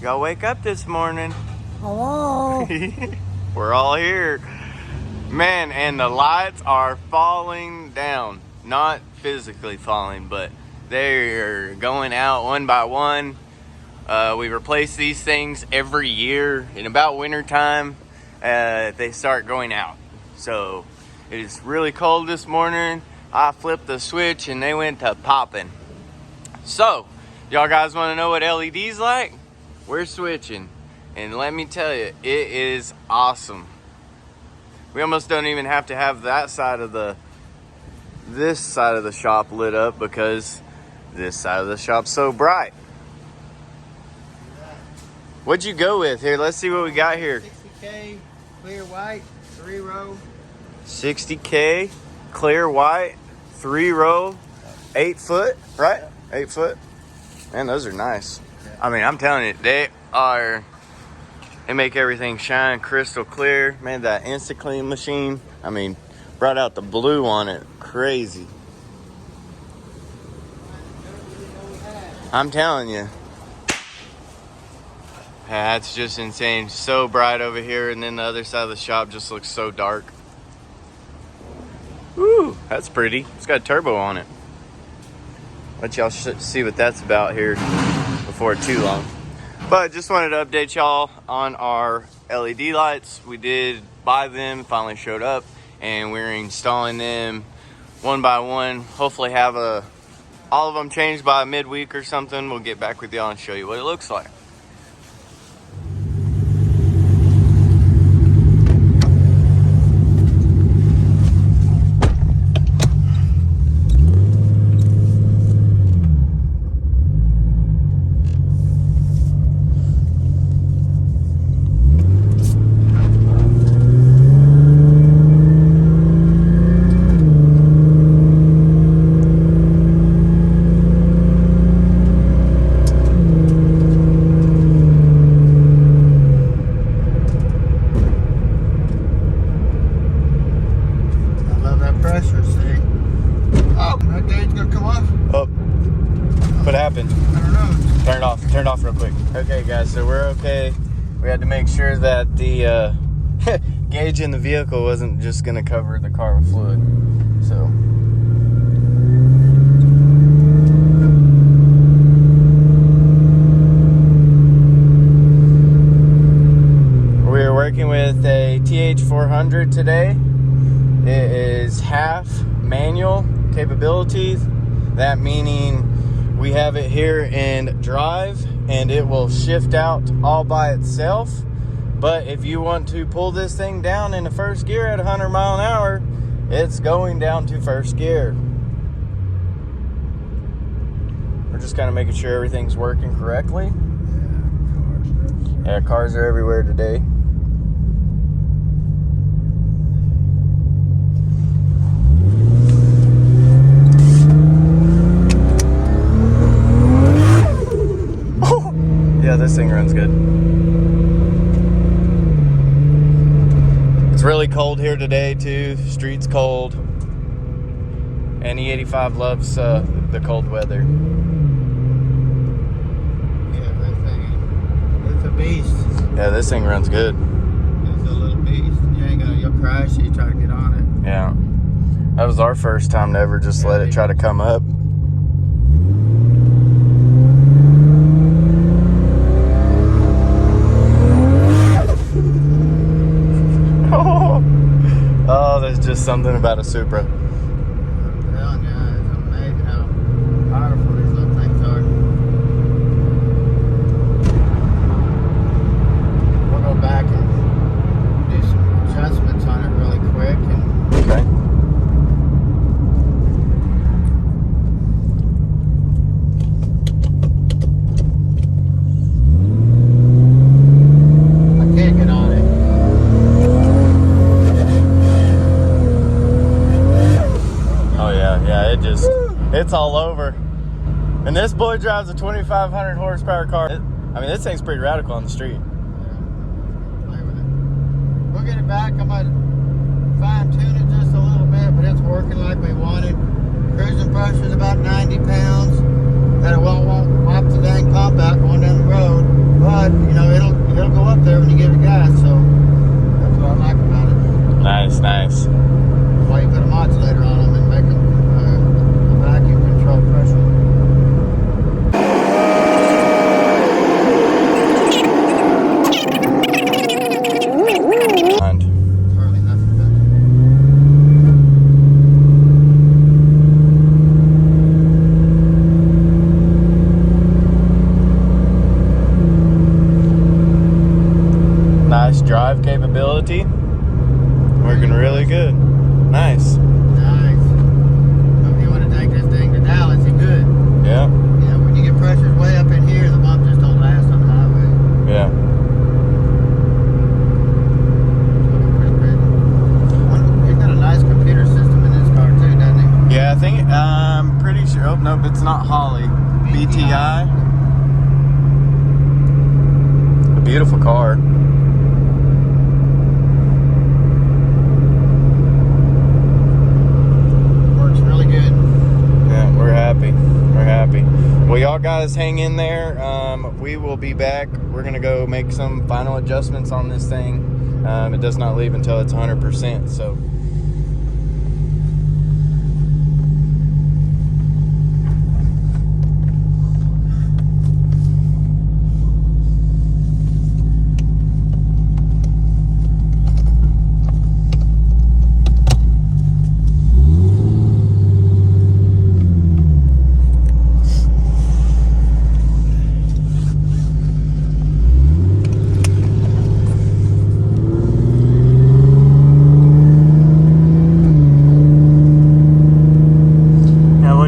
Y'all wake up this morning. Hello. We're all here. Man, and the lights are falling down. Not physically falling, but they're going out one by one. We replace these things every year. In about winter time, they start going out. So it is really cold this morning. I flipped the switch and they went to popping. So, y'all guys want to know what LED's like? We're switching. And let me tell you, it is awesome. We almost don't even have to have this side of the shop lit up because this side of the shop's so bright. What'd you go with? Here, let's see what we got here. 60K clear white, 3-row. 60K clear white, 3-row, 8 foot, right? 8 foot. Man, those are nice. I mean, I'm telling you, they make everything shine crystal clear. Man, that InstaClean machine, I mean, brought out the blue on it. Crazy. I'm telling you. That's just insane. So bright over here, and then the other side of the shop just looks so dark. Woo, that's pretty. It's got a turbo on it. Let y'all see what that's about here before too long. But just wanted to update y'all on our LED lights. We did buy them, finally showed up, and we're installing them one by one. Hopefully have all of them changed by midweek or something. We'll get back with y'all and show you what it looks like. Pressure, see? Oh, that gate's gonna come off. Oh, what happened? I don't know. Turn it off real quick. Okay, guys, so we're okay. We had to make sure that the gauge in the vehicle wasn't just gonna cover the car with fluid. So. We're working with a Th400 today. It is half manual capabilities. That meaning we have it here in drive and it will shift out all by itself. But if you want to pull this thing down in the first gear at 100 mile an hour, it's going down to first gear. We're just kind of making sure everything's working correctly. Yeah, cars are everywhere today. Yeah, this thing runs good. It's really cold here today too. Street's cold. And the 85 loves the cold weather. Yeah, that thing, it's a beast. Yeah, this thing runs good. It's a little beast. You'll crash if you try to get on it. Yeah. That was our first time to ever just let it try to come up. Oh, there's just something about a Supra. I'm telling you, it's amazing how powerful these little things are. We'll go back and do some adjustments on it really quick. Okay. I can't get on it. Yeah, it's all over. And this boy drives a 2,500 horsepower car. I mean, this thing's pretty radical on the street. Yeah, play with it. We'll get it back. I'm going to fine tune it just a little bit, but it's working like we wanted. Cruising pressure is about 90 pounds. That it won't wipe the dang pump out going down the road. But stability. Working really good. Nice. Nice. Hope you want to take this thing to Dallas, you good. Yeah. Yeah, when you get pressures way up in here, the bump just don't last on the highway. Yeah. He's got a nice computer system in this car too, doesn't he? Yeah, I think, I'm pretty sure. Oh, nope, it's not Holly. BTI. A beautiful car. Works really good. Yeah, we're happy. We're happy. Well, y'all guys hang in there. We will be back. We're going to go make some final adjustments on this thing. It does not leave until it's 100%, so...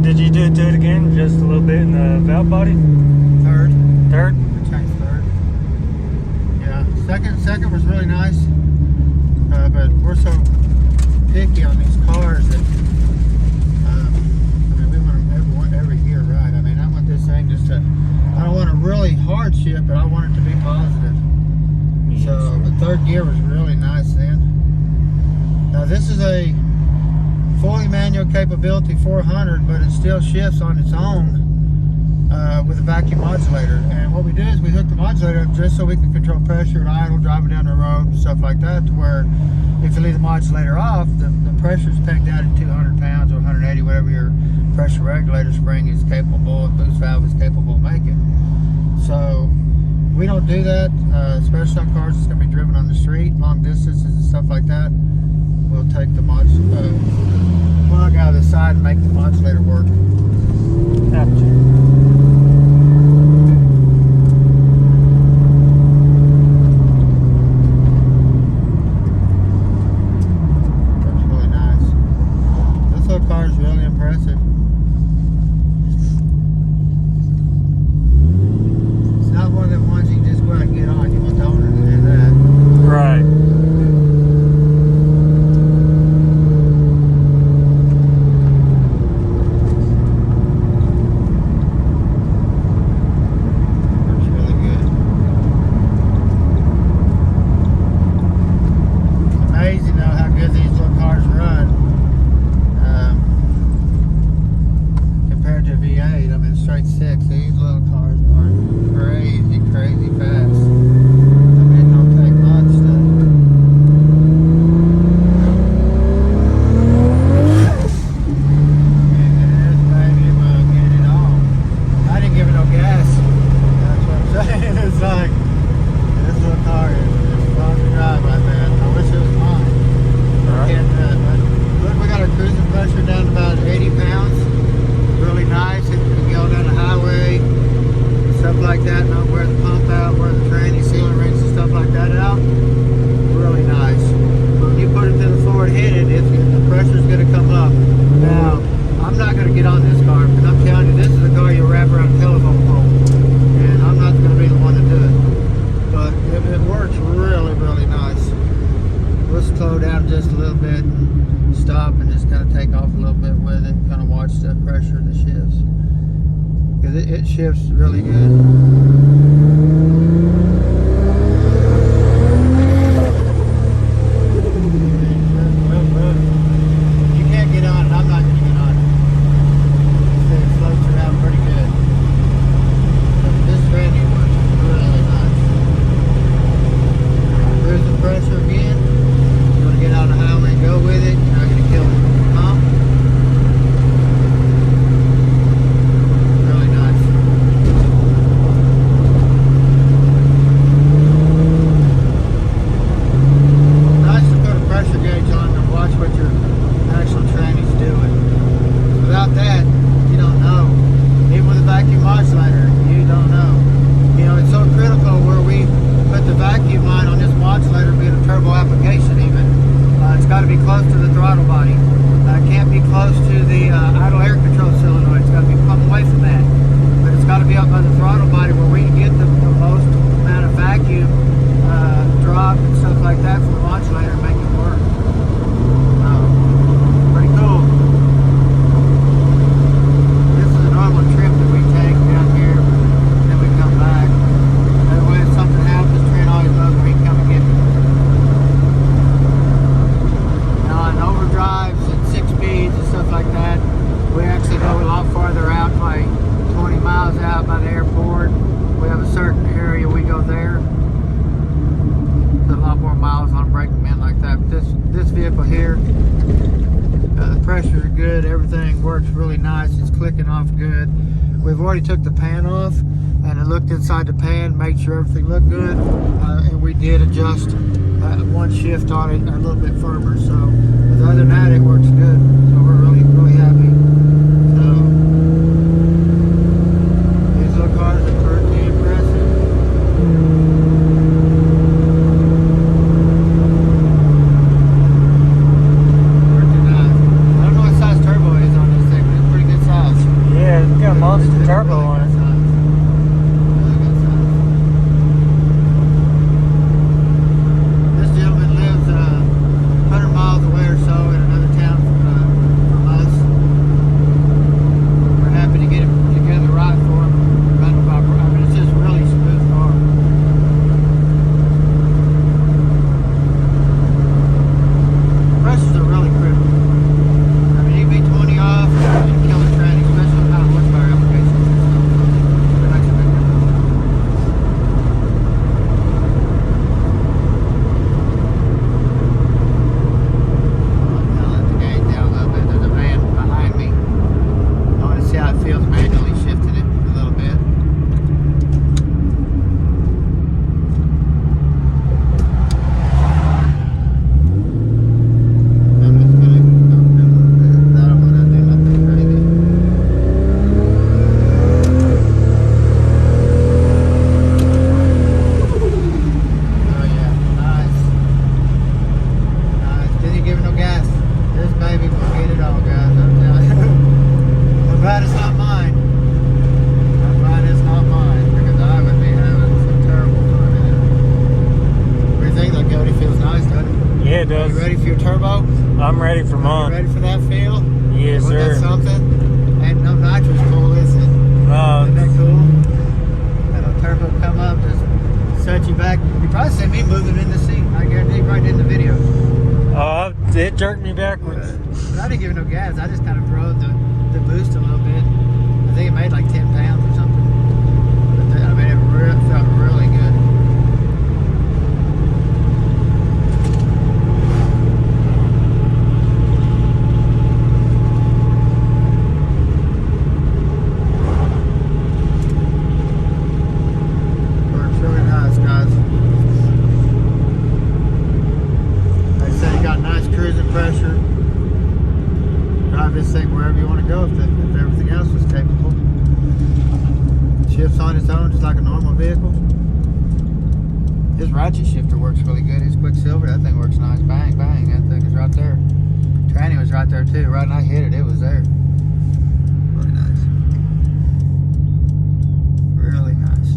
Did you do it again? Just a little bit in the valve body? Third. Third? I changed third. Yeah. Second was really nice. But we're so picky on these cars that I mean, we want every gear right. I mean, I want this thing just to, I don't want a really hard shift, but I want it to be positive. Yes. So the third gear was really nice then. Now this is a fully manual capability 400, but it still shifts on its own with a vacuum modulator. And what we do is we hook the modulator up just so we can control pressure and idle, driving down the road and stuff like that, to where if you leave the modulator off, the pressure is pegged out at 200 pounds or 180, whatever your pressure regulator spring is capable, boost valve is capable of making. So we don't do that, especially on cars that's going to be driven on the street, long distances and stuff like that. We'll take the plug out of the side and make the modulator work. Gotcha. It shifts really good. You can't get on it. I'm not going to get on it. It floats around pretty good. But this Randy works really nice. Cruising pressure again. You want to get on the highway and go with it. You're not going to kill the pump. miles on braking men like that. But this vehicle here, the pressures are good. Everything works really nice. It's clicking off good. We've already took the pan off, and I looked inside the pan, made sure everything looked good, and we did adjust one shift on it a little bit firmer. So, but other than that, it works good. So we're really, really happy. So these little cars are pretty impressive. Pretty nice. I don't know what size turbo is on this thing, but it's pretty good size. Yeah, it's got a monster turbo on it. This gentleman lives 100 miles away or so in another town from us. We're happy to get him together right for him. I mean, it's just really smooth car. Pressures are really critical. I mean, you can be 20 off and kill a tranny, especially on high horsepower applications. It makes a big difference. I'll let the gauge down a little bit. There's a van behind me. I want to see how it feels manually shifting it a little bit. I'm just gonna go through a little bit. I don't want to do nothing crazy. Oh yeah, nice. Nice. Didn't give it no gas. This baby will get it all, guys. I'm telling you. I'm glad it's not mine. I'm glad it's not mine, because I would be having some terrible time in it. What do you think? That Cody feels nice, doesn't it? Yeah, it Are does. you ready for your turbo? I'm ready for Are you mine. ready for that feel? Yes, Wasn't that sir. something? Ain't no nitrous cool, is it? Isn't that cool? That little turbo come up, just set you back. You probably see me moving in the seat. I guarantee right in the video. It jerked me backwards. But I didn't give it no gas. I just kind of rode the boost a little bit. I think it made like 10 pounds or something. But I mean, it felt really good. Works really nice, guys. Like I said, you got nice cruising pressure. Drive this thing wherever you want to go if everything else was capable. Shifts on its own just like a normal vehicle. His ratchet shifter works really good. His Quicksilver, that thing works nice. Bang, bang, that thing is right there. Tranny was right there too. Right when I hit it, it was there. Really nice. Really nice.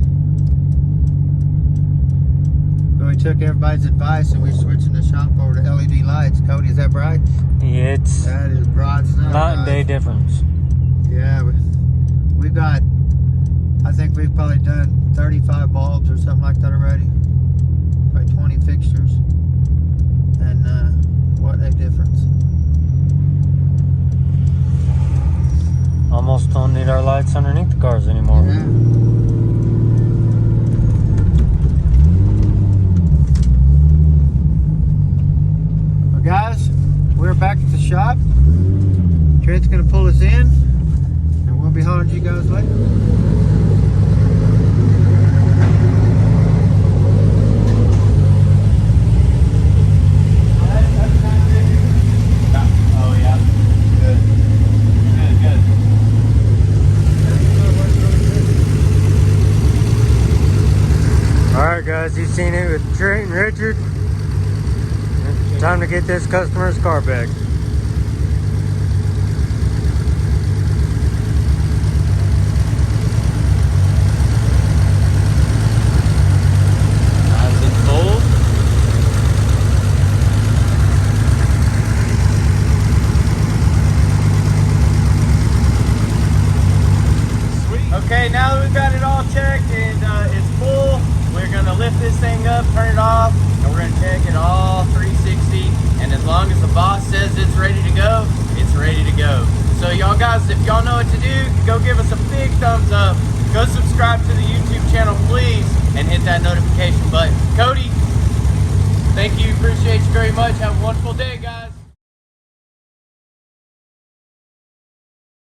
But we took everybody's advice and we're switching the shop over to LED lights. Cody, is that bright? Yeah, it's That is broad snow. night and day guys. difference. Yeah, we've got, I think we've probably done 35 bulbs or something like that already. Probably 20 fixtures. And what a difference. Almost don't need our lights underneath the cars anymore. Yeah. Well, guys, we're back at the shop. Trent's gonna pull us in, and we'll be hollering at you guys later. Oh yeah. Good. Good. Alright guys, you've seen it with Trent and Richard. Time to get this customer's car back. Nice and full. Sweet. Okay, now that we've got it all checked and it's full, we're gonna lift this thing up, turn it off, and we're gonna check it all 360. And as long as the boss says it's ready to go, it's ready to go. So y'all guys, if y'all know what to do, go give us a big thumbs up. Go subscribe to the YouTube channel, please, and hit that notification button. Cody, Thank you. Appreciate you very much. Have a wonderful day, guys.